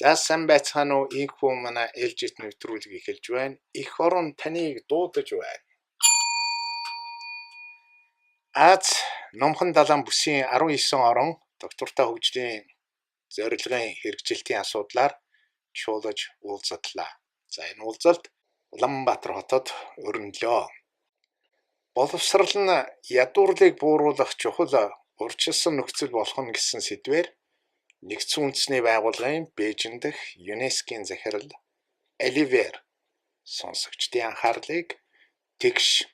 За сайн байцгаана уу? Инхүү манай ээлжит нэвтрүүлгийг эхэлж байна. Эх орон таныг дуудаж байна. Аз номхон далайн бүсийн 19 орон доктортой хөгжлийн зорилгын хэрэгжилтийн асуудлаар чуулгаж уулзлаа. За энэ уулзалт Улаанбаатар хотод өрнөлөө. Боловсрал нь ядуурлыг бууруулах чухал урьдчилсан нөхцөл болох нь гэсэн сэдвээр Нэгдсэн үндэсний байгууллагын Бээжин дэх ЮНЕСКО-ийн захирал Оливер сонсогчдын анхаарлыг тэгш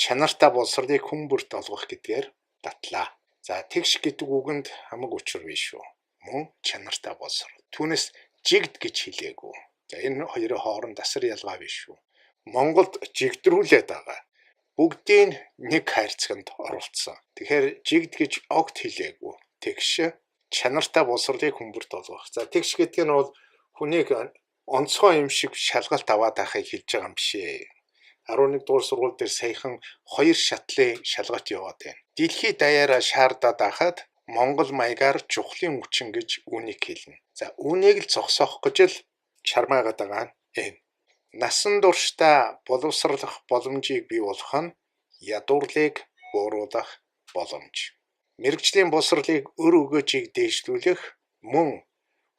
чанартай боловсролыг хүн бүрт олгох гэдгээр татлаа. За тэгш гэдэг үгэнд хамаг учир биш шүү. Мөн чанартай боловсрол. Түүнээс жигд гэж хэлээгүй. За энэ хоёрын хооронд асар ялгаа биш шүү. Монголд жигдрүүлээд байгаа. Бүгдийг нэг хайрцагт оруулсан. Тэгэхээр жигд гэж огт хэлээгүй. Тэгш чанартай боловсролыг хүн бүрт олгох. За тэгш гэдэг нь бол хүнийг онцгой юм шиг шалгалт аваад байхыг хэлж байгаа юм бишээ. 11 дугаар сургууль дээр саяхан 2 шатлын шалгалт яваад байна. Дэлхийд даяараа шаардаад байхад Монгол маягаар чухлын хүчин гэж үүнийг хэлнэ. За үүнийг л зогсоох гэж л чармаагаад байгаа юм. Насан туршдаа боловсруулах боломжийг бий болгох нь ядуурлыг бууруулах боломж. Мэргэжлийн боловсролыг өр өгөөжийг дээшлүүлэх мөн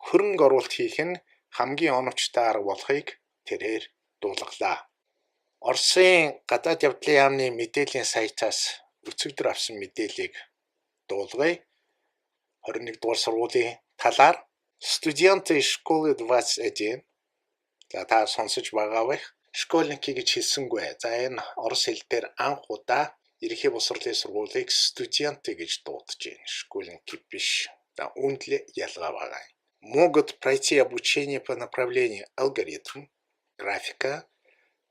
хөрөнгө оруулалт хийх нь хамгийн оновчтой арга болохыг тэрээр дуулгалаа. Оросын гадаад явдлын яамны мэдээллийн сайтаас өцөгдөр авсан мэдээллийг дуулгая. 21 дугаар сургуулийн талаар студенты школы 21. За та сонсож байгаа байх. Школьники гэж хэлсэнгүй. За энэ орос хэл дээр анх удаа ерөнхий боловсролын сургуулийг студенты гэж дуудаж байна. Школьники биш. За үүнд л ялгаа байгаа. Могут пройти обучение по направлению алгоритм, графика,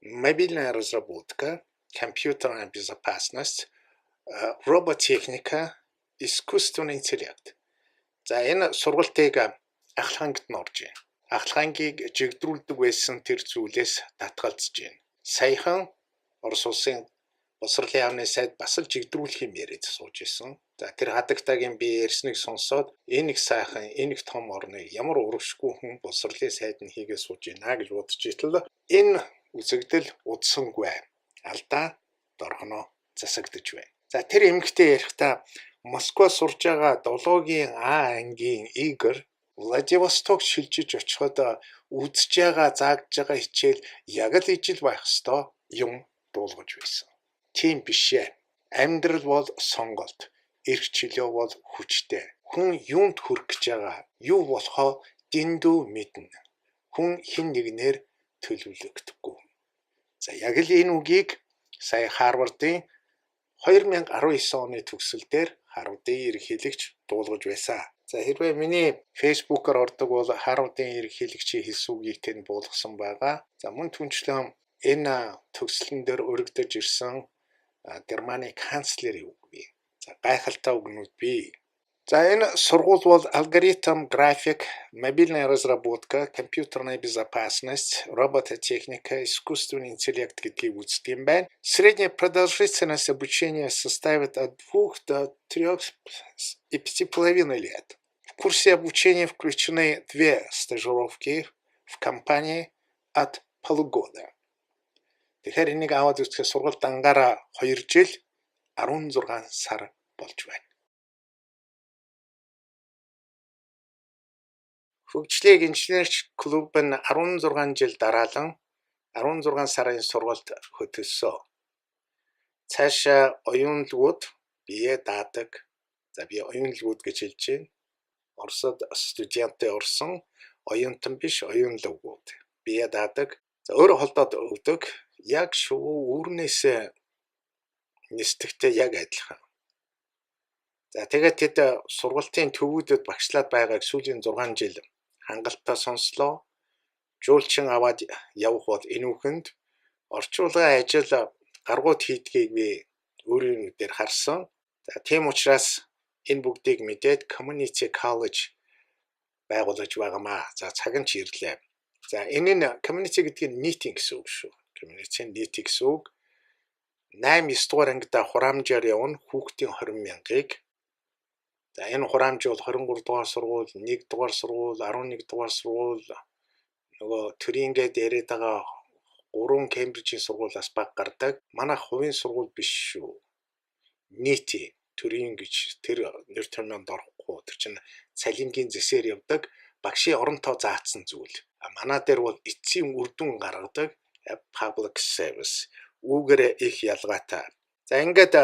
мобильная разработка, компьютерная безопасность, роботехника, искусственный интеллект. За энэ сургалтыг Ахлахангад нь орж байна. Ахлахангийг жигдрүүлдэг байсан тэр зүйлээс татгалзаж байна. Саяхан Орос улсын боловсролын яамны сайд бас л жигдрүүлэх юм яриад сууж исэн. За тэр хадагтагийн би ярьсныг сонсоод энэ их сайхан, энэ их том орныг ямар урагшгүй хүн боловсролын сайд нь хийгээ сууж байна гэж бодож итэл энэ үзэгдэл удсангүй. Алдаа дорхоно засагдж байна. За тэр эмэгтэй ярихдаа Москва сурж байгаа 7-гийн А ангийн Игорь Владивосток шилжиж очиход үзэж байгаа заагдж байгаа хичээл яг л ижил байх ёстой юм дуулгаж байсан. Тийм биш ээ. Амьдрал бол сонголт. Эрх чөлөө бол хүчтэй. Хүн юунд хүрэх гэж байгаа, юу болохоо дэндүү мэднэ. Хүн хэн нэгнээр төлөвлөгдөггүй. За яг л энэ үгийг сая Харвардын 2019 оны төгсөлдөр Харвардын ерөнхийлөгч дуулгаж байсан. За хэрвээ миний фэйсбүүкээр ордог бол Харвардын ерөнхийлөгчийн хэлсэн үгийг тэнд буулгасан байгаа. За мөн түнчлэн энэ төгслөн дээр өргөдөж ирсэн Германы канцлерийн үг бий. За гайхалтай үгнүүд бий. За энэ сургууль бол алгоритм, график, мобильная разработка, компьютерная безопасность, робототехника, искусственный интеллект гэдгийг үздэг юм байна. Средняя продолжительность обучения составит от 2 до 3,5 лет. В курсе обучения включены 2 стажировки в компании от полугода. Тэгэхээр энийг аваад үзэхэд сургалт ангаараа 2 жил 16 сар болж байна. Хөгжлийн инженерч клуб нь 16 жил дараалан 16 сарын сургалт хөтөлсөн. Цаашаа оюунлгууд бие даадаг. За би оюунлгууд гэж хэлж байна. Оросод студенттэй орсон оюунтан биш оюунлгууд. Бие даадаг. За өөрөө холдоод өгдөг. Яг шүү үүрнээс нисдэгтэй яг адилхан. За тэгээд тэд сургалтын төвүүдэд багшлаад байгааг сүүлийн 6 жил хангалттай сонслоо. Жуулчин аваад явах бол энэ үхэнд орчуулгын ажил гаргууд хийдгийг би өөрийн нүдээр харсан. За тийм учраас энэ бүгдийг мэдээд community college байгуулж байгаамаа. За цаг нь ч ирлээ. За энэ нь community гэдэг нь нийтийн гэсэн үг шүү. Community нийтийн гэсэн үг. 8-9 дугаар ангида хураамжаар явна хүүхдийн 20,000-ыг За энэ хураамж бол 23 дугаар сургууль, 1 дугаар сургууль, 11 дугаар сургууль нөгөө төрийн гээд яриад байгаа 3 Кембрижийн сургуулиас баг гардаг. Манайх хувийн сургууль биш шүү. Нийтийн төрийн гэж тэр нэр томьёонд орохгүй. Тэр чинь цалингийн зэсээр явдаг багшийн оронтоо заасан зүйл. Манай дээр бол эцсийн үр дүн гаргадаг public service. Үүгээр их ялгаатай. За ингээд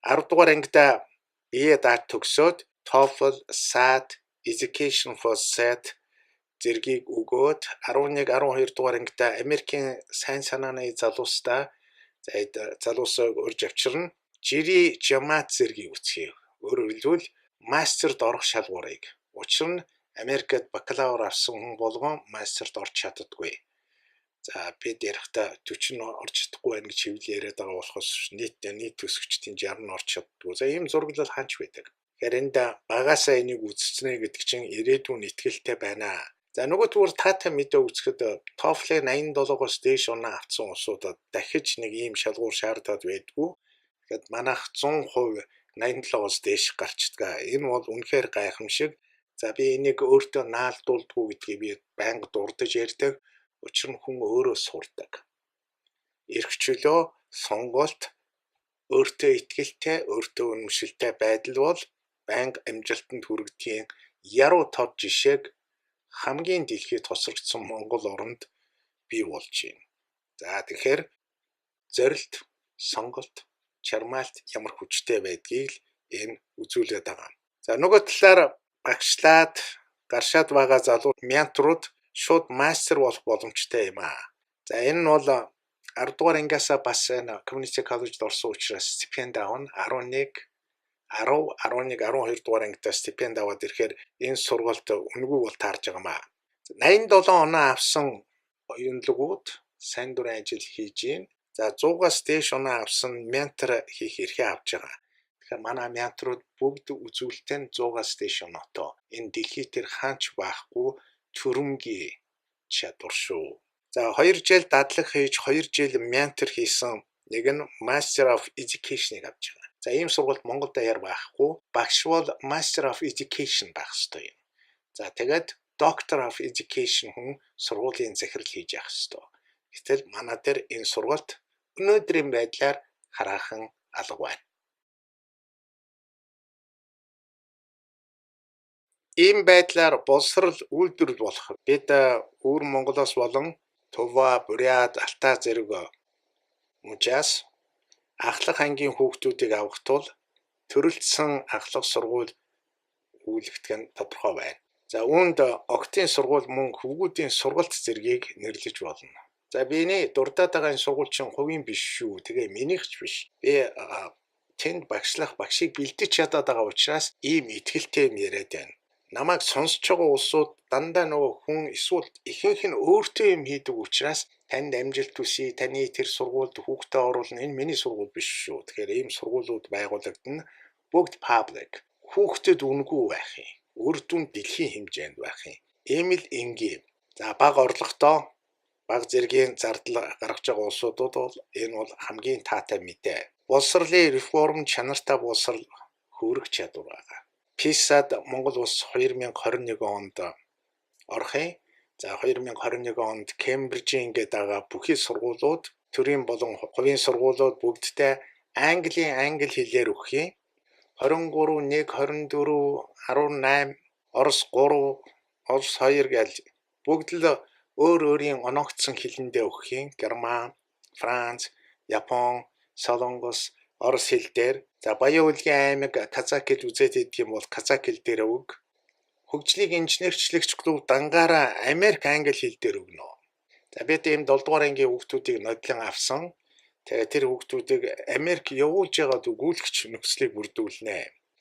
10 дугаар ангида бие даат төгсөөд TOEFL, SAT, Education for SAT зэргийг өгөөд 11, 12 дугаар ангида Америкийн сайн санааны залуустай залуусаа урьж авчирна. Жири Жамат зэргийг үсгэе. Өөрөөр хэлбэл мастерд орох шалгуурыг. Учир нь Америкт бакалавр авсан хүн болгон мастерд орж чаддаггүй. За бид ярихдаа 40 орж чадахгүй байх гэж хэвлэл яриад байгаа болохоос нийт төсөгчдийн 60 орж чаддгүй. За ийм зураглал хаач байдаг. Тэгэхээр энд багаасаа энийг үзснэ гэдэг чинь ирээдүйн итгэлтэй байна. За нөгөө зүгээр таатай мэдээ үзэхэд TOEFL-ыг 87-оос дээш оноо авсан улсуудад дахиж нэг ийм шалгуур шаардаад байдгүй. Тэгэхэд манайх 100% 87-оос дээш гарчдаг. Энэ бол үнэхээр гайхамшиг. За би энийг өөртөө наалдуулдгүй гэдгийг би байнга дурдж ярьдаг. Учир нь хүн өөрөө сурдаг. Ирэх чөлөө сонголт өөртөө итгэлтэй, өөртөө үнэмшилтэй байдал бол байнга амжилтанд хүргэдгийн яруу тод жишээг хамгийн дэлхийд тосрогдсон Монгол оронд бий болж байна. За тэгэхээр зорилт, сонголт, чармаалт ямар хүчтэй байдгийг л энэ үзүүлээд байгаа. За нөгөө талаар багшлаад гаршаад байгаа залуу менторууд шууд мастер болох боломжтой юм аа. За энэ нь бол 10 дугаар ангиасаа бас энэ Community College-д орсон учраас стипенд авна. 11, 12 дугаар ангидаа стипенд аваад ирэхээр энэ сургалт үнэгүй бол таарж байгаа маа. 87 оноо авсан оюунлагууд сайн дурын ажил хийж гин. За 100-аас дээш оноо авсан ментор хийх эрхээ авч байгаа. Тэгэхээр манай менторууд бүгд үзүүлэлтээ 100-аас дээш оноотой. Энэ дэлхий дээр хаач байхгүй төрөмгийн чадвар шүү. За 2 жил дадлаг хийж 2 жил ментор хийсэн нэг нь Master of Education-ыг авч байгаа. За ийм сургалт Монголд даяар байхгүй. Багш бол Master of Education байх ёстой юм. За тэгээд Doctor of Education хүн сургуулийн захирал хийж явах ёстой. Гэтэл манай дээр энэ сургалт өнөөдрийн байдлаар хараахан алга байна. Ийм байдлаар боловсрал үйлдвэрлэл болох бид өвөр Монголоос болон Тува, Бурят, Алтай зэрэг мужаас ахлах ангийн хүүхдүүдийг авах тул төрөлцсөн ахлах сургууль үйлдэх нь тодорхой байна. За үүнд октын сургууль мөн хөвгүүдийн сургалт зэргийг нэрлэж болно. За биний дурдаад байгаа энэ сургууль чинь хувийн биш шүү. Тэгээ минийх ч биш. Би тэнд багшлах багшийг бэлдэж чадаад байгаа учраас ийм итгэлтэй юм яриад байна. Намайг сонсож байгаа улсууд дандаа нөгөө хүн эсвэл ихэнх нь өөртөө юм хийдэг учраас танд амжилт хүсье, таны тэр сургуульд хүүхдээ оруулна. Энэ миний сургууль биш шүү. Тэгэхээр ийм сургуулиуд байгуулагдана. Бүгд public. Хүүхдэд үнэгүй байх юм. Үр дүн дэлхийн хэмжээнд байх юм. Ийм л энгийн. За бага орлоготой, бага зэргийн зардал гаргаж байгаа улсуудад бол энэ бол хамгийн таатай мэдээ. Боловсролын реформ чанартай боловсрол хөрөх чадвар байгаа. PISA-д Монгол улс 2021 онд орох юм. За 2021 онд Кембрижийн ингээд байгаа бүхий сургуулиуд, төрийн болон хувийн сургуулиуд бүгдтэй англи хэлээр өгөх юм. 23, 1, 24, 18, Орос 3, Орос 2 гэж бүгд л өөр өөрийн оногдсон хэлэндээ өгөх юм. Герман, Франц, Япон, Солонгос, Орос хэл дээр. За Баян Улгийн аймаг казак хэл үзээд идэх юм бол казак хэл дээр өг. Хөгжлийг инженерчлэгч клуб дангаараа Америк англи хэл дээр өгнө. За бид ийм 7 дугаар ангийн хүүхдүүдийг нодлон авсан. Тэгээ тэр хүүхдүүдийг Америк явуулж байгаад өгүүлэгч нөхцөлийг бүрдүүлнэ.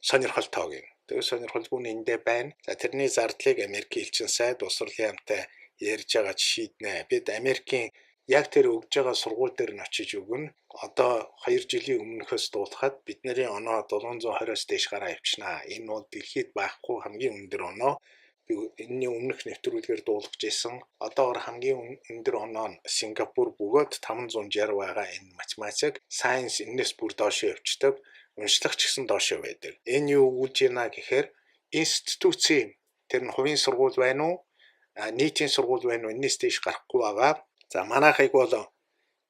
Сонирхолтойг юм. Тэгээ сонирхолгүй нь эндээ байна. За тэрний зардлыг Америкийн элчин сайд боловсролын яамтай ярьж байгаа шийднэ. Бид Америкийн яг тэр өгж байгаа сургууль дээр нь очиж өгнө. Одоо 2 жилийн өмнөхөөс дуулахад бидний оноо 720-оос дээш гараа явчихнаа. Энэ бол дэлхийд байхгүй хамгийн өндөр оноо. Би энэний өмнөх нэвтрүүлгээр дуулгаж исэн. Одоогор хамгийн өндөр оноо нь Сингапур бөгөөд 560 байгаа энэ математик, сайенс энэс бүр доошоо явчихдаг. уншлах ч гэсэн доошоо байдаг. Энэ юу өгүүлж байна гэхээр институцийн тэр нь хувийн сургууль байна уу? Нийтийн сургууль байна уу? Энэс дэш гарахгүй байгаа. За манайхыг бол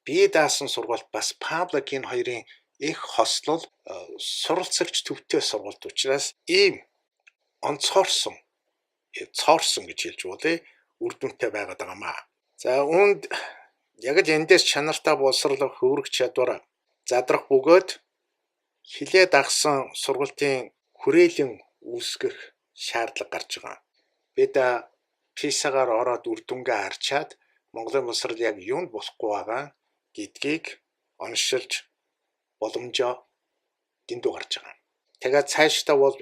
бие даасан сургууль бас паблик энэ хоёрын их хослол суралцагч төвтэй сургуульд учраас ийм онцгойрсон гэж хэлж болно. Үр дүнтэй байгаад байгаамаа. За үүнд яг л эндээс чанартай боловсролох хөврөх чадвар задрах бөгөөд хилээ дагсан сургалтын хүрээлэн үүсгэх шаардлага гарч байгаа. Бид PISA-гаар ороод үр дүнгээ харчаад Монголын боловсрол яг юунд болохгүй байгаа гэдгийг оншилж боломжоо дэндүү гарч байгаа. Тэгээд цаашдаа бол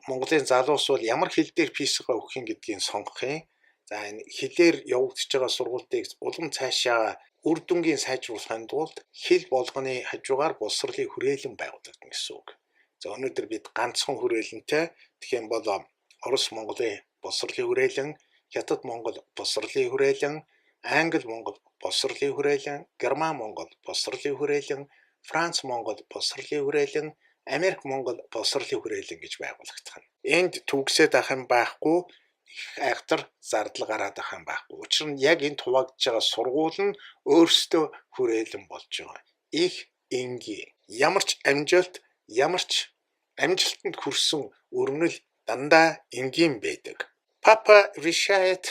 Монголын залуус бол ямар хил дээр PISA-гаа өгөх юм гэдгийг сонгох юм. За энэ хилээр явагдаж байгаа сургалтыг улам цаашаа үр дүнгийн сайжруулахын тулд хил болгоны хажуугаар боловсролын хүрээлэн байгуулагдана гэсэн үг. За өнөөдөр бид ганцхан хүрээлэнтэй тэгэх юм бол Орос Монголын боловсролын хүрээлэн, Хятад Монгол боловсролын хүрээлэн, Англи Монгол боловсролын хүрээлэн, Герман Монгол боловсролын хүрээлэн, Франц Монгол боловсролын хүрээлэн, Америк Монгол боловсролын хүрээлэн гэж байгуулагдах нь. Энд төгсөөд ах юм байхгүй, их айхтар зардал гараад ах юм байхгүй. Учир нь яг энд хуваагдж байгаа сургууль нь өөрсдөө хүрээлэн болж байгаа. Их энгийн. Ямар ч амжилтанд хүрсэн өрнөл дандаа энгийн байдаг. Папа решает,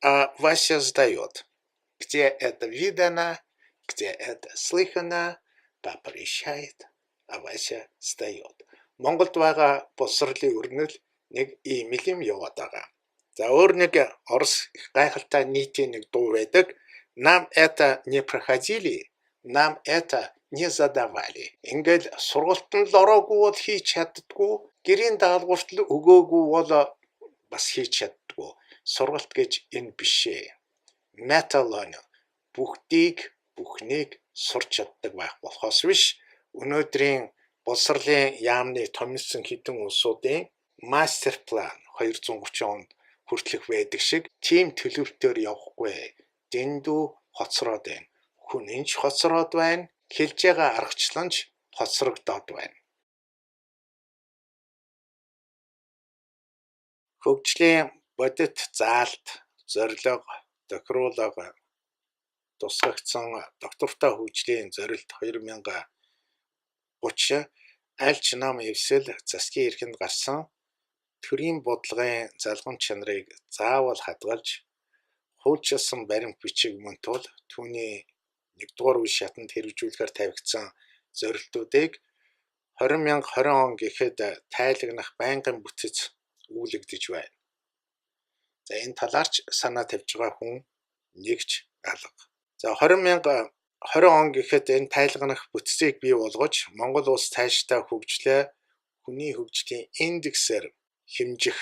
а Вася сдает. Где это видано, где это слыхано, папа решает, а Вася сдает. Монголд байгаа боловсролын өрнөл нэг ийм юм яваад байгаа. За өөр нэг Орос их гайхалтай нийтийн нэг дуу байдаг. Нам это не проходили, нам это не задавали. Ингээд сургалтанд л ороогүй бол хийж чаддгүй, гэрийн даалгаварт л өгөөгүй бол бас хийж чаддгүй. Сургалт гэж энэ биш ээ. Металон бүхнийг сурч чаддаг байх болохоос биш. Өнөөдрийн боловсролын яамны томилсон хэдэн улсуудын мастер план 230 онд хүртэлх байдаг шиг тийм төлөвлөлтөөр явахгүй. Дэндүү хоцроод байна. Хүн энэч хоцроод байна. Хэлж байгаа аргачланч хоцрогдоод байна. Хөгжлийн бодит заалт, зорилго, тохируулга тусгагдсан доктортой хөгжлийн зорилт 2030 аль ч нам эвсэл засгийн эрхэнд гарсан төрийн бодлогын залгамж чанарыг заавал хадгалж хуульчилсан баримт бичиг мөн тул түүний 1-р үе шатанд хэрэгжүүлэхээр тавигдсан зорилтуудыг 2020 он гэхэд тайлагнах байнгын бүтэц үүлэгдэж байна. За энэ талаарч санаа тавьж байгаа хүн нэгч алга. За 2020 он гэхэд энэ тайлагнах бүтцийг бий болгож Монгол улс цаашдаа хөгжлөө хүний хөгжлийн индексээр хэмжих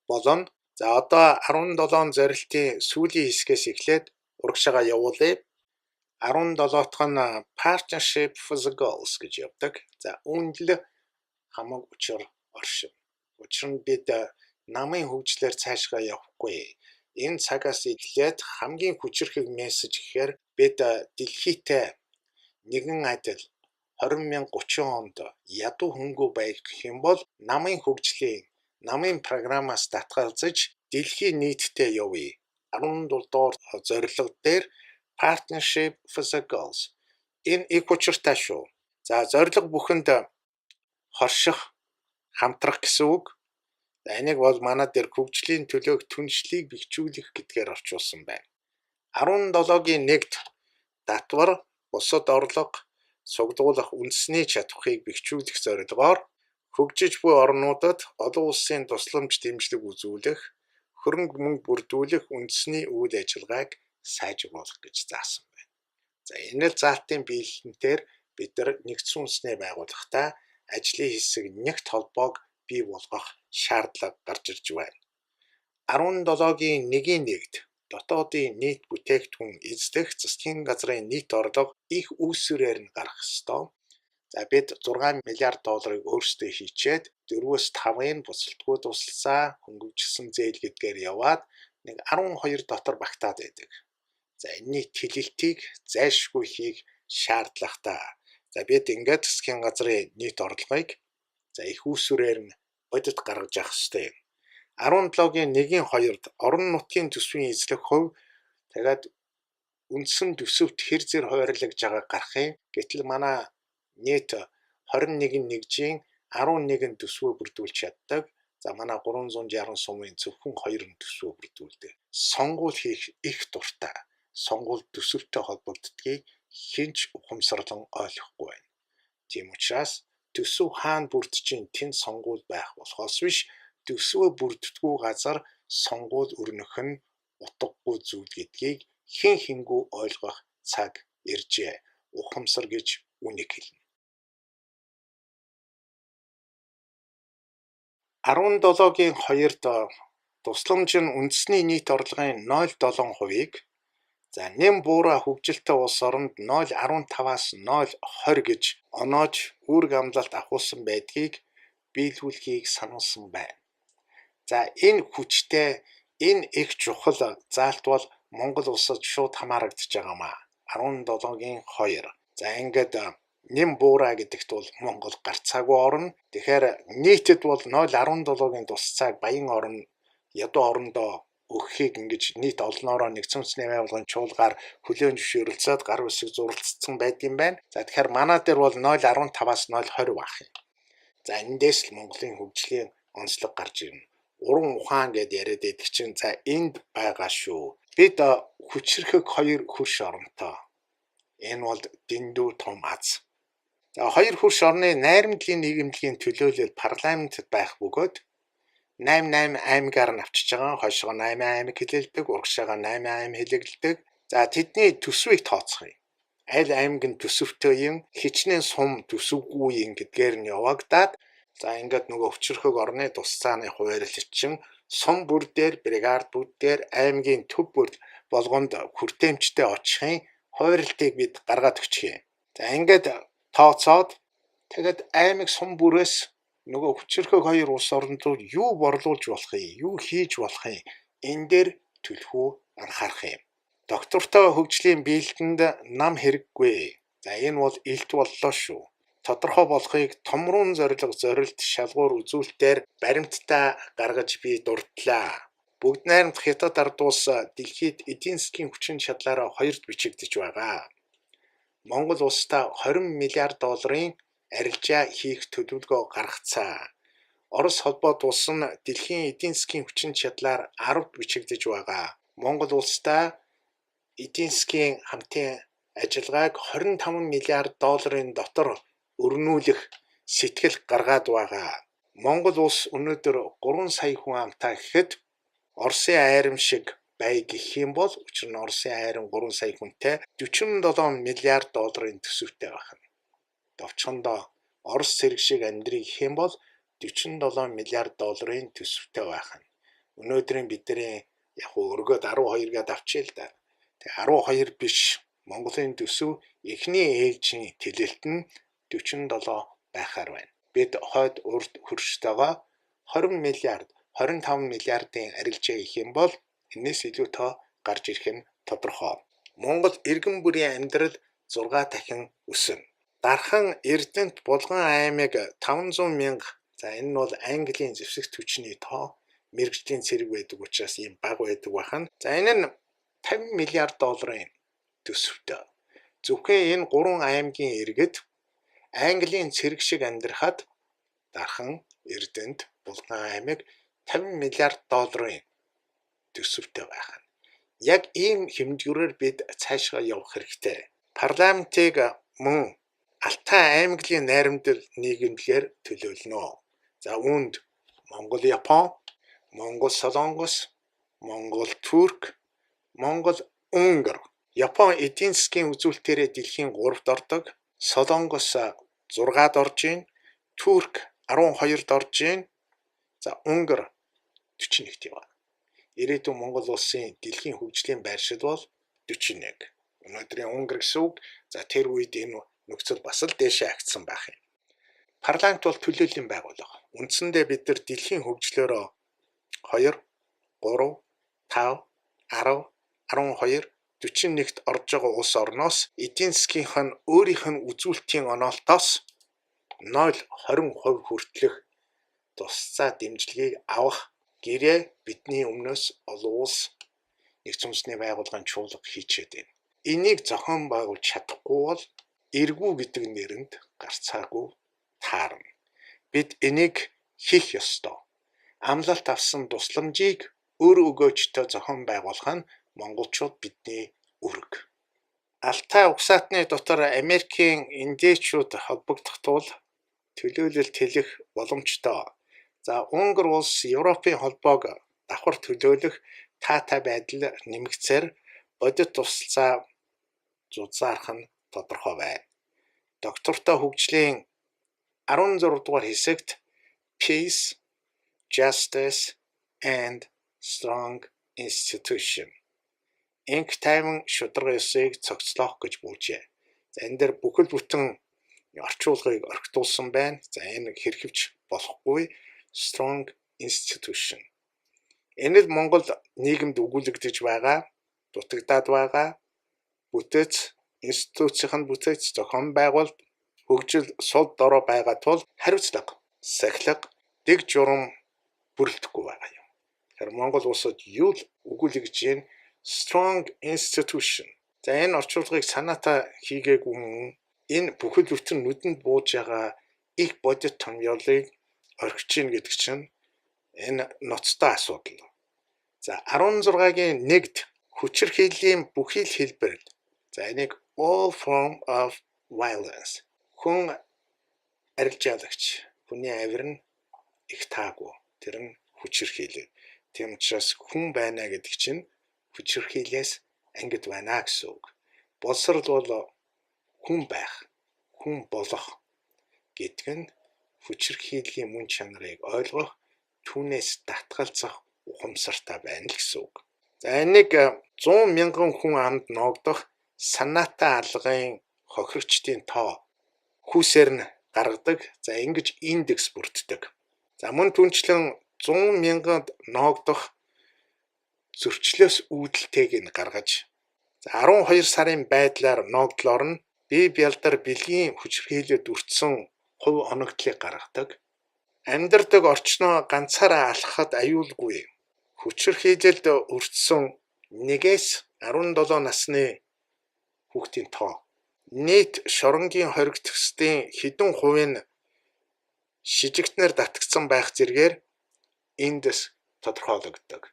болно. За одоо 17 зорилтын сүүлийн хэсгээс эхлээд урагшаага явуулъя. 17 дахь нь partnership for the goals гэж явдаг. За үнэлэх хамаг учир оршин. Учир нь бид намын хөгжлөөр цаашгаа явахгүй. Энэ цагаас эхлээд хамгийн хүчирхэг мессеж гэхээр бид дэлхийтэй нэгэн адил 2030 онд ядуу хөнгөө байх гэх юм бол намын хөгжлийн намын програмаас татгалзаж дэлхийн нийтдээ явъя. 17 дугаар зорилго дээр partnership for the goals. Энэ их учиртай шүү. За зорилго бүхэнд хорших, хамтрах гэсэн үг. Энийг бол манай дээр хөгжлийн төлөөх түншлийг бэхжүүлэх гэдгээр орчуулсан байна. 17-гийн 1-т татвар, бусад орлого, сугдуулах үндэсний чадварыг бэхжүүлэх зорилгоор хөгжиж буй орнуудад олон улсын тусламж дэмжлэг үзүүлэх, хөрөнгө мөнгө бүрдүүлэх үндэсний үйл ажиллагааг сайжруулах гэж заасан байна. За энэ л заалтын биелэлтээр бид нар нэгдсэн үндэснээ байгуулахдаа ажлын хэсэг нэгт холбоог бий болгох шаардлага гарч ирж байна. 17-гийн 1-д дотоодын нийт бүтээгдэхүүн эзлэх засгийн газрын нийт орлого их үүсвэрээр нь гарах ёстой. За бид 6 миллиард долларыг өөрсдөө хийчээд 4-5 нь буцалтгүй тусалцаа, хөнгөвчлсөн зээл гэдгээр яваад нэг 12 дотор багтаад байдаг. За энэний тэлэлтийг зайлшгүй хийх шаардлагатай. За бид ингээд засгийн газрын нийт орлогыг их үүсвэрээр нь бодит гаргаж явах ёстой юм. 17-гийн 1-ийн 2-д орон нутгийн төсвийн эзлэх хувь тэгээд үндсэн төсөвт хэр зэр хуваарлагдж байгааг гаргахын. Гэтэл манай нийт 21 нэгжийн 11 төсвөө бүрдүүлж чаддаг. За манай 360 сумын зөвхөн 2 төсвөө бүрдүүлдэг. Сонгуул хийх их дуртай. Сонгуул төсөвтэй холбогддгийг хинч ухамсарлан ойлгохгүй байна. Тийм учраас төсөв хаана бүрдчихин тэнд сонгуул байх болохоос биш, төсвөө бүрддэггүй газар сонгуул өрнөх нь утгагүй зүйл гэдгийг хэн хэнгүү ойлгох цаг иржээ. Ухамсар гэж үнийг хэлнэ. 17-гийн 2-д тусламж нь үндэсний нийт орлогын 0.7%-ийг нэм буура хөгжилтэй улс оронд 0.15-аас 0.20 гэж оноож үүрэг амлалт авахулсан байдгийг биелүүлэхийг сануулсан байна. Энэ хүчтэй, энэ их чухал заалт бол Монгол улсад шууд хамаарагдаж байгаамаа. 17-гийн 2. Ингээд нэм буура гэдэгт бол Монгол гарцаагүй орно. Тэгэхээр нийтэд бол 0.17-гийн тусцааг баян орн ядуу орондоо өгөхийг ингэж нийт олноороо нэгдсэн үндэсний байгууллагын чуулгаар хүлээн зөвшөөрөлцөөд гар үсэг зуралцсан байдсан байна. Тэгэхээр манай дээр бол 0.15-аас 0.20 байх юм. Эндээс л Монголын хөгжлийн онцлог гарч ирнэ. Уран ухаан гэд яриад байдаг чинь энд байгаа шүү. Бид хүчрэхэг 2 хөрш оронтой. Энэ бол дэндүү том аз. 2 хөрш орны найрамдлын нийгэмлэгийн төлөөлөл парламентд байх бөгөөд 88 аймгаар навчиж байгаа. Хойшоо 8 аймаг хэлэлдэг, урагшаага 8 аймаг хэлэлдэг. Тэдний төсвийг тооцох юм. Аль аймаг нь төсөвтэй юм, хичнээн сум төсөвгүй юм гэдгээр нь явагдаад ингээд нөгөө хүчрэхэг орны тусцааны хуваарлалчин сум бүр дээр, бригад бүр дээр, аймгийн төв бүр болгонд хүртээмжтэй очихын хуваарлтыг бид гаргаад өгчих юм. Ингээд тооцоод тэгээд аймаг сум бүрээс нөгөө хүчрэхэг 2 улс орнд руу юу борлуулж болох юм, юу хийж болох юм, энэ дээр төлхөө анхаарах юм. Доктортой хөгжлийн биелэлтэнд нам хэрэггүй. Энэ бол илт боллоо шүү. Тодорхой болохыг томруун зорилт шалгуур үзүүлэлтээр баримттай гаргаж би дурдлаа. Бүгд найрамдах Хятад ард улс дэлхийд эдийн засгийн хүчин чадлаараа 2-д бичигдэж байгаа. Монгол улстай 20 миллиард долларын арилжаа хийх төлөвлөгөө гаргацаа. Орос холбоот улс нь дэлхийн эдийн засгийн хүчин чадлаар 10-д бичигдэж байгаа. Монгол улстай эдийн засгийн хамтын ажиллагааг 25 миллиард долларын дотор өрнүүлэх сэтгэл гаргаад байгаа. Монгол улс өнөөдөр 3 сая хүн амтай гэхэд Оросын айрам шиг бай гэх юм бол учир нь Оросын айрам 3 сая хүнтэй 47 миллиард долларын төсөвтэй байна. Товчхондоо Орос зэрэг шиг амьдрий гэх юм бол 47 миллиард долларын төсөвтэй байна. Өнөөдрийн бидний өргөд 12 гээд авчээ л да. 12 биш. Монголын төсөв эхний ээлжийн тэлэлт нь 47 байхаар байна. Бид хойд урд хөрштөөгөө 20 миллиард 25 миллиардын арилжаа хийх юм бол энэс илүү тоо гарч ирэх нь тодорхой. Монгол иргэн бүрийн амьдрал 6 дахин өснө. Дархан Эрдэнэт Булган аймаг 500 мянга. Энэ нь бол Английн зэвсэгт хүчний тоо мэрэгжлийн цэрэг байдаг учраас ийм бага байдаг бахан. Энэ нь 50 миллиард долларын төсөвтэй. Зөвхөн энэ 3 аймгийн иргэд Английн цэрэг шиг амьдрахад Дархан Эрдэнэт Булган аймаг 50 миллиард долларын төсөвтэй байна. Яг ийм хэмжүүрээр бид цаашгаа явах хэрэгтэй. Парламентыг мөн Алтай аймгийн найрамдал нийгэмлэгээр төлөөлнө. Үүнд Монгол Япон, Монгол Солонгос, Монгол Турк, Монгол Унгар. Япон эдийн засгийн үзүүлэлтээрээ дэлхийн 3-т ордог. Солонгос 6-д орж байна. Турк 12-д орж байна. Унгар 41-т яваа. Ирээдүйн Монгол улсын дэлхийн хөгжлийн байршил бол 41. Өнөөдрийн Унгар гэсэн үг. Тэр үед энэ нөхцөл бас л дээшээ агцсан байх юм. Парламент бол төлөөллийн байгууллага. Үндсэндээ бид нар дэлхийн хөгжлөөрөө 2, 3, 5, 10, 12 41-т орж байгаа улс орноос эдийн засгийнх нь өөрийнх нь үзүүлэлтийн оноолтоос 0.20% хүртэлх тусцаа дэмжлэгийг авах гэрээ бидний өмнөөс олон улс нэгдсэн үндэсний байгууллагын чуулга хийчээд байна. Энийг зохион байгуулж чадахгүй бол эргүү гэдэг нэрэнд гарцаагүй таарна. Бид энийг хийх ёстой. Амлалт авсан тусламжийг өр өгөөжтэй зохион байгуулах нь монголчууд бидний үүрэг. Алтай угсаатны дотор Америкийн индейчүүд холбогдох тул төлөөлөлт хэлэх боломжтой. За Унгар улс Европын холбоог давхар төлөөлөх таатай байдал нэмэгцээр бодит тусалцаа зузаарах нь тодорхой байна. Доктортой хөгжлийн 16 дугаар хэсэгт Peace, Justice and Strong Institution энх тайван шударга ёсыг цогцлоох гэж буужээ. За энэ дээр бүхэл бүтэн орчуулгыг орхитуулсан байна. За энэ хэрхэвч болохгүй Strong Institution. Энэ л Монгол нийгэмд өгүүлэгдэж байгаа, дутагдаад байгаа бүтэц институцийн бүтэц зохион байгуулалт хөгжил сул дорой байгаа тул хариуцлага, сахилга, дэг журам бүрэлдэхгүй байгаа юм. Тэгэхээр Монгол улсад юу л өгүүлэгдэж байна? Strong Institution. За энэ орчуулгыг санаатаа хийгээгүй хүн энэ бүхэл бүтэн нүдэнд бууж байгаа их бодит томьёолыг орхиж гин гэдэг чинь энэ ноцтой асуудал. За 16-гийн 1-д хүчирхийллийн бүхий л хэлбэрэл. За энийг all form of violence. Хүн арилжаалагч, хүний авир нь их таагүй. Тэр нь хүчирхийлэл. Тийм учраас хүн байна гэдэг чинь хүчирхийлээс ангид байна гэсэн үг. Боловсрол бол хүн байх, хүн болох гэдэг нь хүчирхийллийн мөн чанарыг ойлгох, түүнээс татгалзах ухамсартай байна л гэсэн үг. За энийг 100 мянган хүн амд ноогдох санаатай алгын хохирогчдын тоо хүүсээр нь гаргадаг. За ингэж индекс бүрддэг. За мөн түнчлэн 100 мянганд ноогдох зөрчлөөс үүдэлтэйг нь гаргаж 12 сарын байдлаар ноогдлоор нь бие бялдар бэлгийн хүчирхийлэлд өртсөн хувь оногдлыг гаргадаг. Амьдардаг орчноо ганцаараа алхахад аюулгүй хүчирхийлэлд өртсөн 1-ээс 17 насны хүүхдийн тоо нийт шоронгийн хоригдохсдын хэдэн хувийн шижигтнэр татагдсан байх зэргээр эндээс тодорхойлогддог.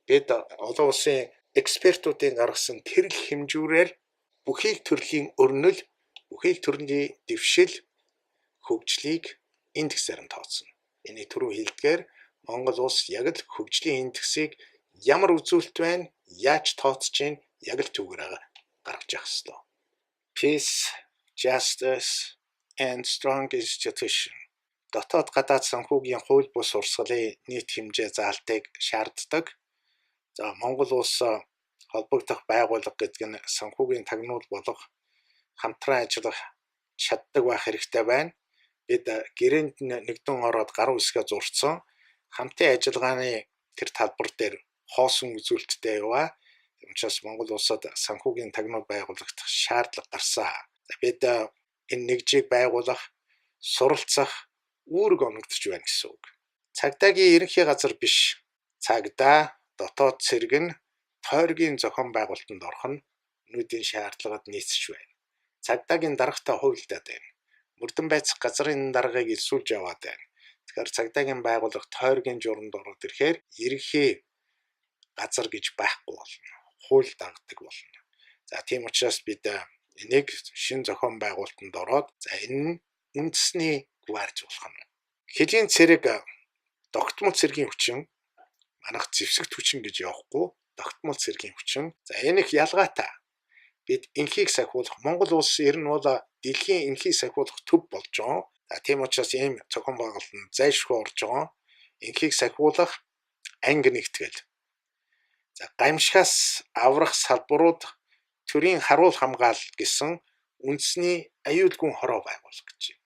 Бид олон улсын экспертүүдийн гаргасан тэрл хэмжүүрээр бүхий л төрлийн өрнөл, бүхий л төрлийн дэвшил, хөгжлийг индексээр нь тооцно. Эний түрүү хэлдгээр Монгол улс яг л хөгжлийн индексийг ямар үзүүлэлт байна, яаж тооцож байна, яг л түүгээр гаргаж явах ёстой. Peace, Justice and Strong Institution. Дотоод гадаад санхүүгийн хууль бус урсгалын нийт хэмжээ заалтыг шаарддаг. За Монгол улс холбогдох байгууллага гэдэг нь санхүүгийн тагнуул болох хамтран ажиллах чаддаг байх хэрэгтэй байна. Бид гэрээнд нэгдэн ороод гаруй хэсгээ зурцсан хамтын ажиллагааны тэр талбар дээр хоосон үзүүлэлттэй яваа. Тийм учраас Монгол улсад санхүүгийн тагнуул байгуулах шаардлага гарсан. Бид энэ нэгжийг байгуулах, суралцах үүрэг оногдож байна гэсэн үг. Цагдаагийн ерөнхий газар биш, цагдаа дотоод цэрэг нь тойргийн зохион байгуулалтанд орох нь нүдийн шаардлагад нийцэж байна. Цагдаагийн даргатай хувилдаад байна. Мөрдөн байцах газрын даргаыг элсүүлж яваад байна. Тэгэхээр цагдаагийн байгууллага тойргийн журамд ороод ирэхээр ерөнхий газар гэж байхгүй болно. Хууль дагдаг болно. За тийм учраас бид энийг шин зохион байгуулалтанд ороод за энэ нь үндэсний гвардж болох нь. Хэлийн цэрэг тогтмол цэргийн хүчин манайх зэвсэгт хүчин гэж явахгүй тогтмол цэргийн хүчин. За энэ их ялгаатай. Бид энхийг сахиулах Монгол улс ер нь бол дэлхийн энхийг сахиулах төв болж байгаа. За тийм учраас ийм зохион байгуулалт зайлшгүй орж байгаа. Энхийг сахиулах анги нэгтгэл. За гамшихаас аврах салбарууд төрийн харуул хамгаал гэсэн үндэсний аюулгүй хороо байгуулах гэж байна.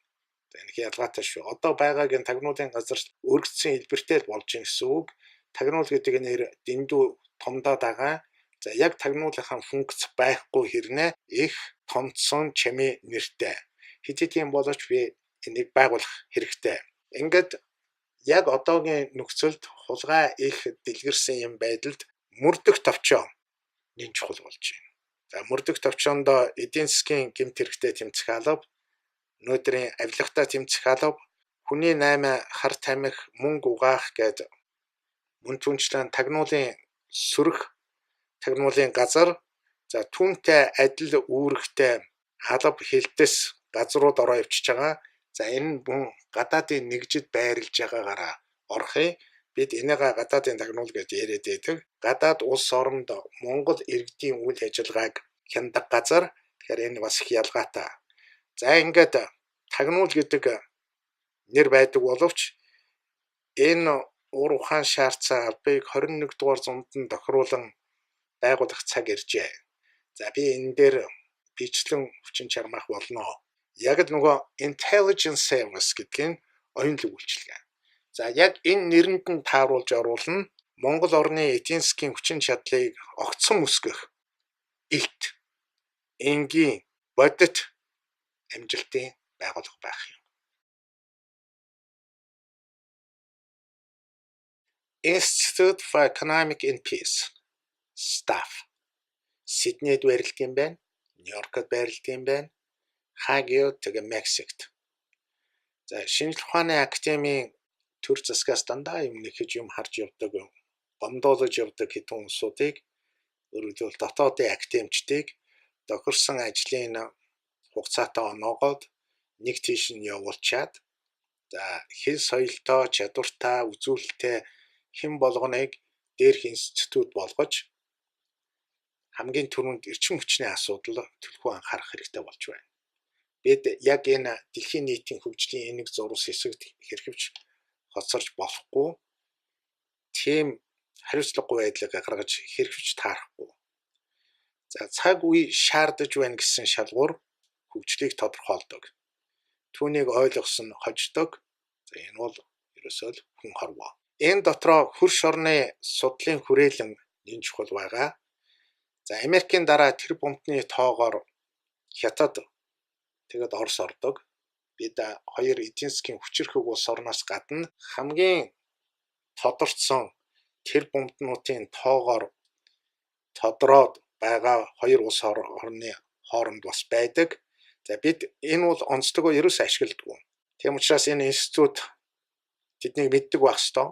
Энэ ялгаатай шүү. Одоо байгаагийн тагнуулын газар өргөцсөн хэлбэртэй болж байна гэсэн үг. Тагнуул гэдэг нэр дэндүү томдоод байгаа За яг тагнуулынхаа функц байхгүй хэрнээ их томцсон чимээ нэртэй. Хэдий тийм боловч би энийг байгуулах хэрэгтэй. Ингээд яг одоогийн нөхцөлд хулгай их дэлгэрсэн юм байдалд мөрдөх товчоо энэ чухал болж байна. За мөрдөх товчоонд эдийн засгийн гэмт хэрэгтэй тэмцэх алба, өнөөдрийн авилгатай тэмцэх алба, хүний 8 хар тамхи мөнгө угаах гээд мөн түнчлэн тагнуулын сөрөх, тагнуулын газар, за түүнтэй адил үүрэгтэй алба хилдэс газрууд ороо явчихж байгаа. За энэ бүхэн гадаадын нэгжид байрлаж байгаагаараа орохыг бид энийгээ гадаадын тагнуул гэж яриад байдаг. Гадаад улс оронд Монгол иргэдийн үйл ажиллагааг хяндаг газар. Тэгэхээр энэ бас их ялгаатай. За ингээд тагнуул гэдэг нэр байдаг боловч энэ уур ухаан шаардсан албыг 21 дугаар зуунд тохируулан байгуулах цаг иржээ. За би энэ дээр бичлэн хүчин чармаах болно. Яг л нөгөө intelligence service гэдэг нь оюунлаг үйлчилгээ. За яг энэ нэрэнд нь тааруулж оруулна Монгол орны эдийн засгийн хүчин чадлыг огцом өсгөх илт энгийн бодит амжилтын байгууллага байх юм. Institute for Economic and Peace staff Сиднейд байрлалт юм байна, Нью-Йоркод байрлалт юм байна, Хагиод тэгээ Мексикт. За шинжлэх ухааны академийн төр засгаас дандаа юм нэг хийж юм харж явдаг, гомдоолж явдаг хэдэн улсуудыг өөрөлдвөл дотоодын академичдыг тохирсон ажлын хугацаатай оноогоод нэг тийш нь явуулчаад за хэл соёлтой, чадвартай, үзүүлэлттэй хэн болгоныг дээрх институт болгож хамгийн түрүүнд эрчим хүчний асуудал төлхөө анхаарах хэрэгтэй болж байна. Бид яг энэ дэлхийн нийтийн хөгжлийн энийг зурвас хэсэгт хэрхэвч хоцорж болохгүй тийм хариуцлагагүй байдлыг гаргаж хэрхэвч таарахгүй. За цаг үе шаардаж байна гэсэн шалгуур хөгжлийг тодорхойлдог. Түүнийг ойлгосон хождог. За энэ бол ерөөсөө хүн хорвоо. Энэ дотроо хөрш орны судлалын хүрээлэн энэ чухал байгаа. За Америкийн дараа тэр бомбны тоогоор Хятад тэгээд Орос ордог. Бид хоёр эдийн засгийн хүчирхэг улс орноос гадна хамгийн тодорцсон тэр бомбнуудын тоогоор тодороод байгаа хоёр улс орны хооронд бас байдаг. За бид энэ бол онцлогоо ерөөсөө ашигладаг. Тийм учраас энэ институт тэднийг мэддэг байх ёстой.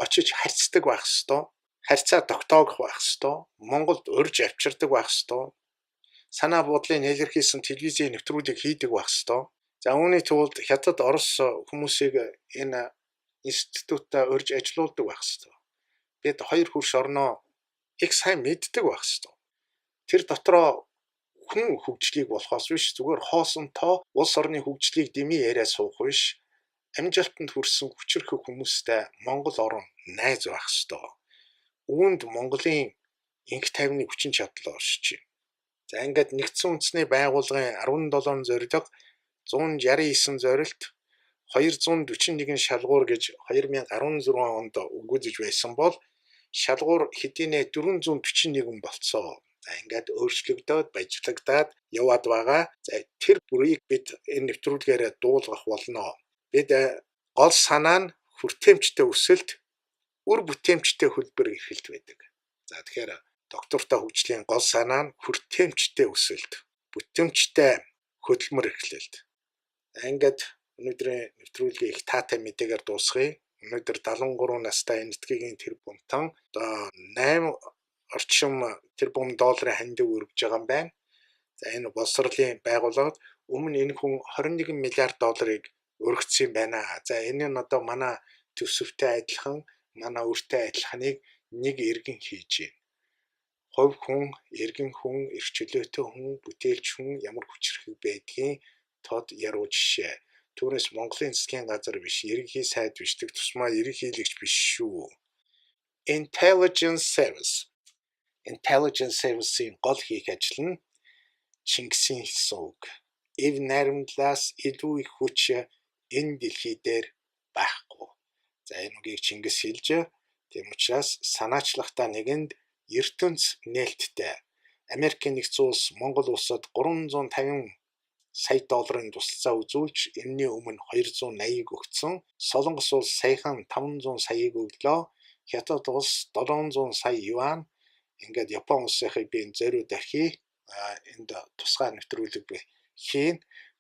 Очиж харьцдаг байх ёстой. Харьцаа тогтоогох байх ёстой. Монголд урьж авчирдаг байх ёстой. Санаа бодлыг илэрхийлсэн телевизийн нэвтрүүлэг хийдэг байх ёстой. За үүний тулд Хятад, Орос хүмүүсийг энэ институтаа урьж ажилуулдаг байх ёстой. Бид хоёр хөрш орноо их сайн мэддэг байх ёстой. Тэр дотроо хүн хөгжлийг болохоос биш зүгээр хоосонтоо улс орны хөгжлийг дэмий яриа суух биш. Амжилтанд хүрсэн хүчирхэг хүмүүстэй Монгол орн найз байх ёстой. Үүнд Монголын инх тайвны хүчин чадал оршиж байна. За ингээд нэгдсэн үндэсний байгууллагын 17 зорилго 169 зорилт 241 шалгуур гэж 2016 онд өгүүлж байсан бол шалгуур хэдийнэ 441 болцоо. За ингээд өөрчлөгдөөд баяжлагдаад яваад байгаа. За тэр бүрийг бид энэ нэвтрүүлгээр дуулгах болно. Бид гол санаа нь хүртээмжтэй өсөлт, үр бүтээмжтэй хөлбөр эрхэлт байдаг. За тэгэхээр доктортой хөгжлийн гол санаа нь хүртээмжтэй өсөлт, бүтээмжтэй хөдөлмөр эрхлэлт. Ингээд өнөөдрийн нэвтрүүлгийг их таатай мэдээгээр дуусгая. Өнөөдөр 73 настай энэтхэгийн тэр бомтон одоо 8 орчим тэрбум долларын хандив өргөж байгаа юм байна. За энэ боловсролын байгууллагад өмнө энэ хүн 21 миллиард долларыг өргөцсөн юм байна. За энэ нь одоо манай төсөвтэй адилхан, манай өртөө адилханыг нэг иргэн хийж байна. Хувь хүн, иргэн хүн, эрх чөлөөтэй хүн, бүтээлч хүн ямар хүчирхэг байдгийг тод яруу жишээ. Түүнээс Монголын засгийн газар биш, ерөнхий сайд биш, тусмаа ерөнхийлөгч биш шүү. Intelligence Service. Intelligence Service-ийн гол хийх ажил нь Чингисийн хэлсэн үг. Эв наримтлаас илүү их хүч энэ дэлхий дээр байхгүй. За энэ үгийг Чингис хэлж, тийм учраас санаачлахтаа нэгэнд ертөнц нээлттэй Америкийн нэгдсэн улс Монгол улсад 350 сая долларын тусалцаа үзүүлж энэний өмнө 280-ыг өгсөн. Солонгос улс саяхан 500 саяыг өглөө. Хятад улс 700 сая юан. Ингээд Япон улсынхыг би зориуд архи энд тусгай нэвтрүүлэг хийн.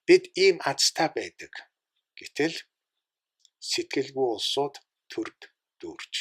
Бид ийм азтай байдаг. Гэтэл сэтгэлгүй улсууд төрд дүүрч